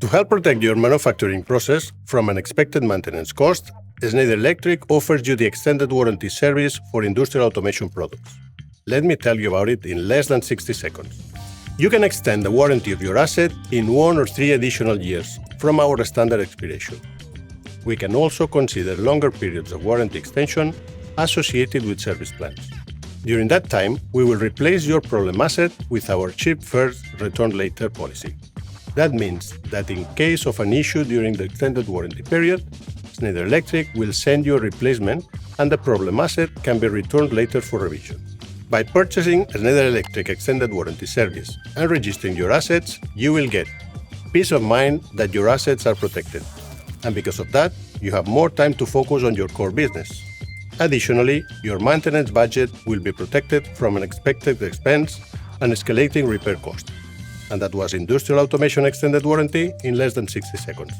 To help protect your manufacturing process from unexpected maintenance costs, Schneider Electric offers you the extended warranty service for industrial automation products. Let me tell you about it in less than 60 seconds. You can extend the warranty of your asset in 1 or 3 additional years from our standard expiration. We can also consider longer periods of warranty extension associated with service plans. During that time, we will replace your problem asset with our ship first, return later policy. That means that in case of an issue during the extended warranty period, Schneider Electric will send you a replacement and the problem asset can be returned later for revision. By purchasing a Schneider Electric extended warranty service and registering your assets, you will get peace of mind that your assets are protected. And because of that, you have more time to focus on your core business. Additionally, your maintenance budget will be protected from unexpected expense and escalating repair costs. And that was Industrial Automation Extended Warranty in less than 60 seconds.